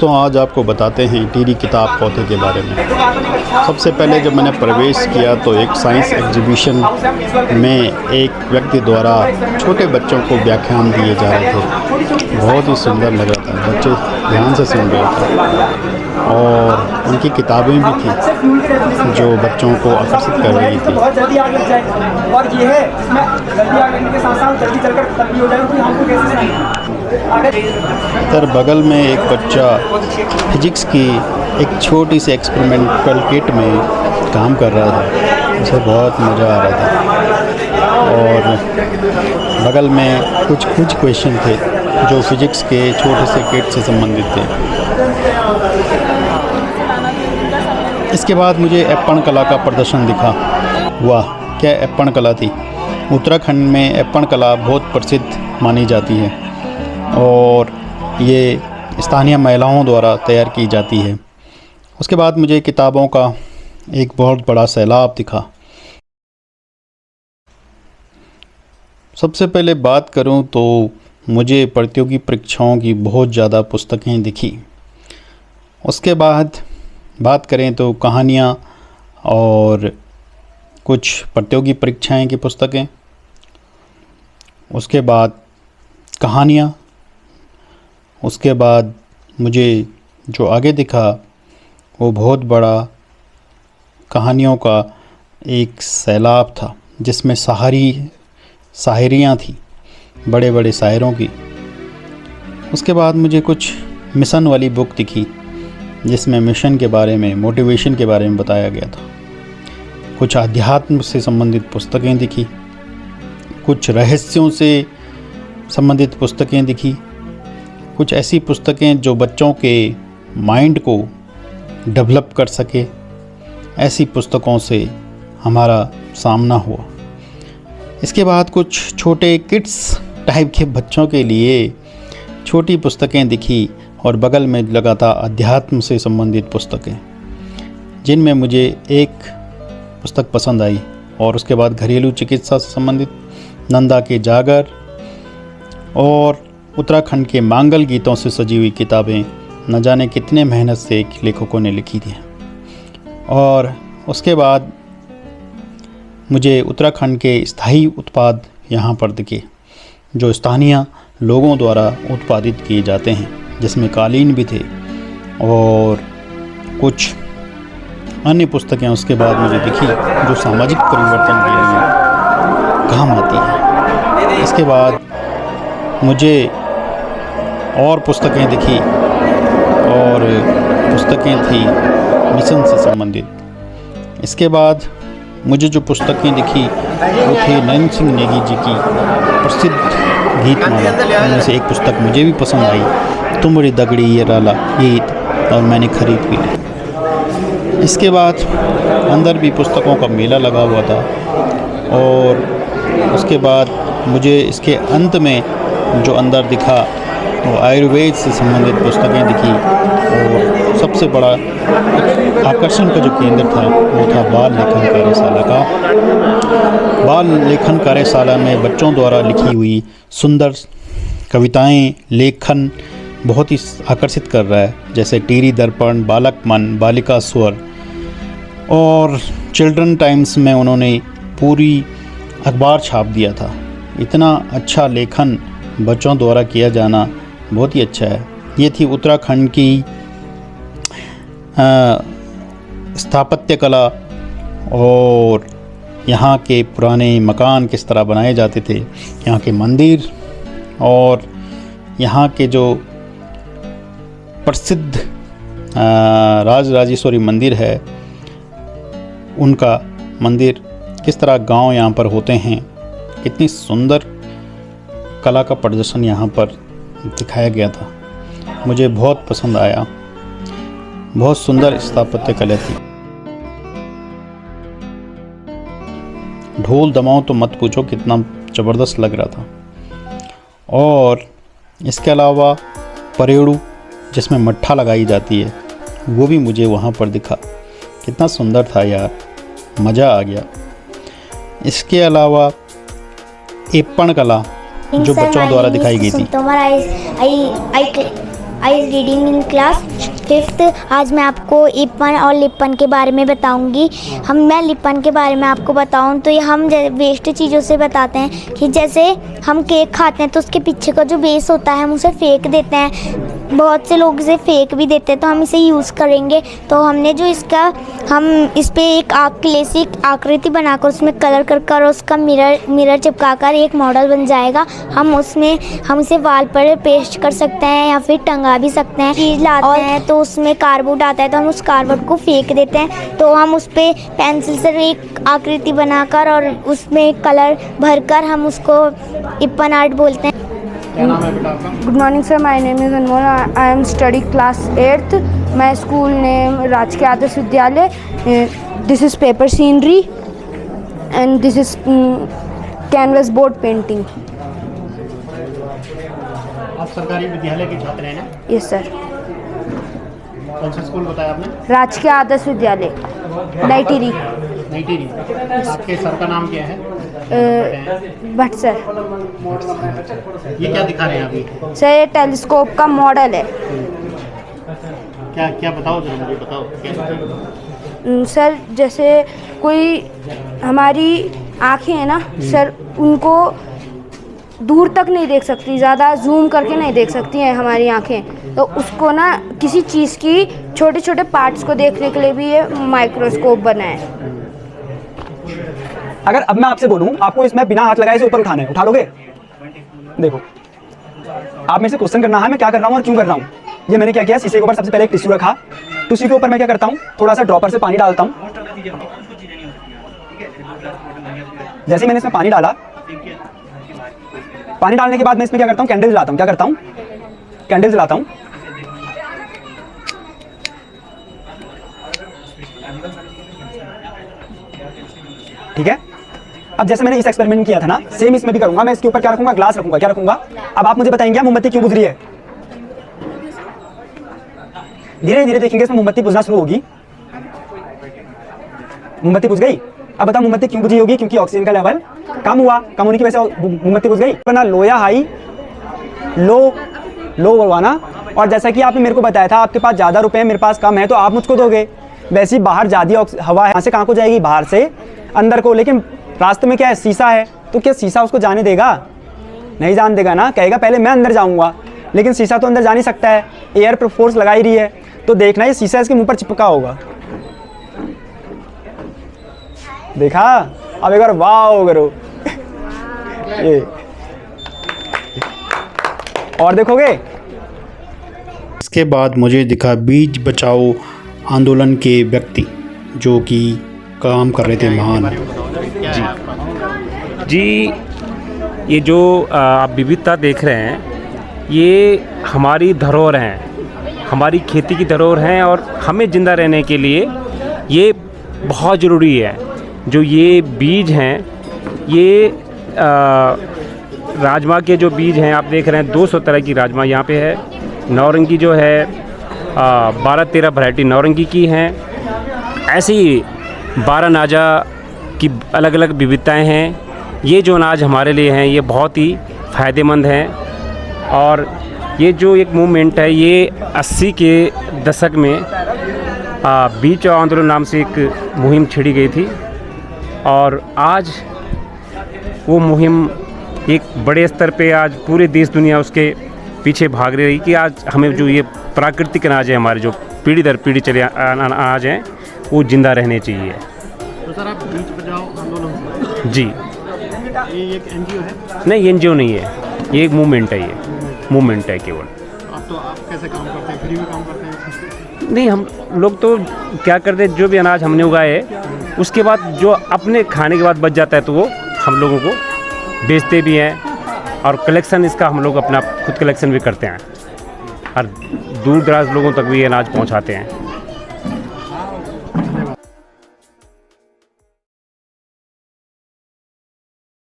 तो आज आपको बताते हैं टीरी किताब पौधे के बारे में। सबसे पहले जब मैंने प्रवेश किया तो एक साइंस एग्जीबिशन में एक व्यक्ति द्वारा छोटे बच्चों को व्याख्यान दिए जा रहे थे। बहुत ही सुंदर लग रहा था, बच्चे ध्यान से सुन रहे थे और उनकी किताबें भी थी जो बच्चों को आकर्षित कर रही थी। इधर बगल में एक बच्चा फिजिक्स की एक छोटी सी एक्सपेरिमेंटल किट में काम कर रहा था, उसे बहुत मज़ा आ रहा था। और बगल में कुछ क्वेश्चन थे जो फिजिक्स के छोटे से किट से संबंधित थे। इसके बाद मुझे एप्पण कला का प्रदर्शन दिखा। वाह, क्या एप्पण कला थी! उत्तराखंड में एप्पण कला बहुत प्रसिद्ध मानी जाती है और ये स्थानीय महिलाओं द्वारा तैयार की जाती है। उसके बाद मुझे किताबों का एक बहुत बड़ा सैलाब दिखा। सबसे पहले बात करूं तो मुझे प्रतियोगी परीक्षाओं की बहुत ज़्यादा पुस्तकें दिखी। उसके बाद बात करें तो कहानियाँ और कुछ प्रतियोगी परीक्षाएं की पुस्तकें, उसके बाद कहानियाँ, उसके बाद मुझे जो आगे दिखा वो बहुत बड़ा कहानियों का एक सैलाब था जिसमें शायरियाँ थी बड़े बड़े शायरों की। उसके बाद मुझे कुछ मिशन वाली बुक दिखी जिसमें मिशन के बारे में, मोटिवेशन के बारे में बताया गया था। कुछ अध्यात्म से संबंधित पुस्तकें दिखी, कुछ रहस्यों से संबंधित पुस्तकें दिखी, कुछ ऐसी पुस्तकें जो बच्चों के माइंड को डेवलप कर सके, ऐसी पुस्तकों से हमारा सामना हुआ। इसके बाद कुछ छोटे किड्स टाइप के बच्चों के लिए छोटी पुस्तकें दिखी और बगल में लगा था अध्यात्म से संबंधित पुस्तकें, जिनमें मुझे एक पुस्तक पसंद आई। और उसके बाद घरेलू चिकित्सा से संबंधित नंदा के जागर और उत्तराखंड के मांगल गीतों से सजी हुई किताबें न जाने कितने मेहनत से लेखकों ने लिखी थी। और उसके बाद मुझे उत्तराखंड के स्थायी उत्पाद यहाँ पर दिखे जो स्थानीय लोगों द्वारा उत्पादित किए जाते हैं, जिसमें कालीन भी थे और कुछ अन्य पुस्तकें उसके बाद मुझे दिखी जो सामाजिक परिवर्तन के लिए काम आती हैं। इसके बाद मुझे और पुस्तकें दिखी और पुस्तकें थी मिशन से संबंधित। इसके बाद मुझे जो पुस्तकें दिखी वो थी नैन सिंह नेगी जी की प्रसिद्ध गीतमाला। उनमें से एक पुस्तक मुझे भी पसंद आई, तुमरी दगड़ी ये राला गीत, और मैंने खरीद भी ली। इसके बाद अंदर भी पुस्तकों का मेला लगा हुआ था और उसके बाद मुझे इसके अंत में जो अंदर दिखा वो आयुर्वेद से संबंधित पुस्तकें दिखी। और सबसे बड़ा आकर्षण का जो केंद्र था वो था बाल लेखन कार्यशाला का। बाल लेखन कार्यशाला में बच्चों द्वारा लिखी हुई सुंदर कविताएं, लेखन बहुत ही आकर्षित कर रहा है, जैसे टीरी दर्पण, बालक मन, बालिका स्वर। और चिल्ड्रन टाइम्स में उन्होंने पूरी अखबार छाप दिया था। इतना अच्छा लेखन बच्चों द्वारा किया जाना बहुत ही अच्छा है। ये थी उत्तराखंड की स्थापत्य कला और यहाँ के पुराने मकान किस तरह बनाए जाते थे, यहाँ के मंदिर और यहाँ के जो प्रसिद्ध राजराजेश्वरी मंदिर है उनका मंदिर, किस तरह गांव यहाँ पर होते हैं, कितनी सुंदर कला का प्रदर्शन यहाँ पर दिखाया गया था। मुझे बहुत पसंद आया, बहुत सुंदर स्थापत्य कला थी। ढोल दमाओ तो मत पूछो, कितना ज़बरदस्त लग रहा था। और इसके अलावा परेड़ू जिसमें मट्ठा लगाई जाती है वो भी मुझे वहाँ पर दिखा। कितना सुंदर था यार, मज़ा आ गया। इसके अलावा एप्पण कला जो बच्चों द्वारा दिखाई गई थी। I is reading in class 5th। आज मैं आपको इपन और लिपन के बारे में बताऊंगी। मैं लिपन के बारे में आपको बताऊं तो ये हम वेस्ट चीज़ों से बताते हैं कि जैसे हम केक खाते हैं तो उसके पीछे का जो बेस होता है हम उसे फेंक देते हैं। बहुत से लोग इसे फेंक भी देते हैं, तो हम इसे यूज़ करेंगे। तो हमने जो हम इस पर एक क्ले से आकृति बनाकर उसमें कलर कर उसका मिरर चिपकाकर एक मॉडल बन जाएगा। हम इसे वाल पर पेस्ट कर सकते हैं या फिर टंगा भी सकते हैं। चीज़ लाते हैं तो उसमें कार्डबोर्ड आता है तो हम उस कार्डबोर्ड को फेंक देते हैं। तो हम उस पर पेंसिल से एक आकृति बनाकर और उसमें कलर भरकर हम उसको इपन आर्ट बोलते हैं। Good morning sir, my name is Anmol, I am study class 8th। My school name राजकीय Adarsh Vidyalaya. This is paper scenery and this is canvas board painting. आप सरकारी विद्यालय के छात्र हैं ना? Yes sir. कौन सा स्कूल बताया आपने? राजकीय आदर्श विद्यालय नई टिहरी। आपके सर का नाम क्या है? भट्ट सर। ये क्या दिखा रहे हैं अभी? सर ये टेलीस्कोप का मॉडल है। क्या क्या बताओ जरा, मुझे बताओ क्या? सर जैसे कोई हमारी आँखें हैं ना सर, उनको दूर तक नहीं देख सकती, ज़्यादा जूम करके नहीं देख सकती हैं हमारी आँखें। तो उसको ना किसी चीज़ की छोटे छोटे पार्ट्स को देखने के लिए भी ये माइक्रोस्कोप बना है। अगर अब मैं आपसे बोलूं आपको इसमें बिना हाथ लगाए से ऊपर उठाना है, उठा लोगे? देखो, आप मेरे से क्वेश्चन करना है मैं क्या कर रहा हूँ और क्यों कर रहा हूँ। ये मैंने क्या किया, शीशे के ऊपर सबसे पहले एक टिश्यू रखा, टिश्यू के ऊपर मैं क्या करता हूँ, थोड़ा सा ड्रॉपर से पानी डालता हूँ। जैसे ही मैंने इसमें पानी डाला, पानी डालने के बाद मैं इसमें क्या करता हूँ, कैंडल जलाता हूँ। क्या करता हूँ, कैंडल जलाता हूँ। ठीक है, अब जैसे मैंने इस एक्सपेरिमेंट किया था ना, सेम इसमें भी करूंगा। मैं इसके ऊपर क्या रखूंगा, ग्लास रखूंगा। क्या रखूंगा, अब आप मुझे बताएंगे मोमबत्ती क्यों बुझ रही है। धीरे धीरे देखेंगे इसमें मोमबत्ती बुझना शुरू होगी। मोमबत्ती बुझ गई। अब बताओ मोमबत्ती क्यों बुझी होगी, क्योंकि ऑक्सीजन का लेवल कम हुआ, कम होने की वजह से मोमबत्ती बुझ गई। वरना लो या हाई, लो बढ़वाना। और जैसा कि आपने मेरे को बताया था आपके पास ज़्यादा रुपए हैं, मेरे पास कम है, तो आप मुझको दोगे। वैसे ही बाहर ज़्यादा हवा है, यहाँ से कहाँ को जाएगी, बाहर से अंदर को। लेकिन रास्ते में क्या है, शीशा है, तो क्या शीशा उसको जाने देगा? नहीं जाने देगा ना, कहेगा पहले मैं अंदर जाऊंगा। लेकिन शीशा तो अंदर जा नहीं सकता है, एयर पर फोर्स लगा ही रही है। तो देखना ये शीशा इसके मुंह पर चिपका होगा। देखा, अब एक बार वाह करो। ये और देखोगे। इसके बाद मुझे दिखा बीज बचाओ आंदोलन के व्यक्ति जो कि काम कर रहे थे महान। जी, ये जो आप विविधता देख रहे हैं, ये हमारी धरोहर हैं, हमारी खेती की धरोहर हैं और हमें ज़िंदा रहने के लिए ये बहुत ज़रूरी है। जो ये बीज हैं, ये राजमा के जो बीज हैं आप देख रहे हैं, 200 तरह की राजमा यहाँ पे है। नौरंगी जो है 12-13 वैरायटी नौरंगी की हैं। ऐसे ही 12 नाजा की अलग अलग विविधताएं हैं। ये जो अनाज हमारे लिए हैं ये बहुत ही फ़ायदेमंद हैं। और ये जो एक मूवमेंट है, ये 80 के दशक में बीज बचाओ आंदोलन नाम से एक मुहिम छिड़ी गई थी। और आज वो मुहिम एक बड़े स्तर पे आज पूरे देश दुनिया उसके पीछे भाग रही कि आज हमें जो ये प्राकृतिक अनाज है, हमारे जो पीढ़ी दर पीढ़ी चले अनाज हैं, वो ज़िंदा रहने चाहिए। तो सर आप बीज बचाओ आंदोलन जी, ये एक एनजीओ है? नहीं, एनजीओ नहीं है, ये एक मूवमेंट है। ये मूवमेंट है केवल। आप कैसे काम करते हैं, फ्री में काम करते हैं? नहीं, हम लोग तो क्या करते हैं, जो भी अनाज हमने उगाए उसके बाद जो अपने खाने के बाद बच जाता है तो वो हम लोगों को बेचते भी हैं। और कलेक्शन इसका हम लोग अपना खुद कलेक्शन भी करते हैं और दूर दराज लोगों तक भी अनाज पहुंचाते हैं।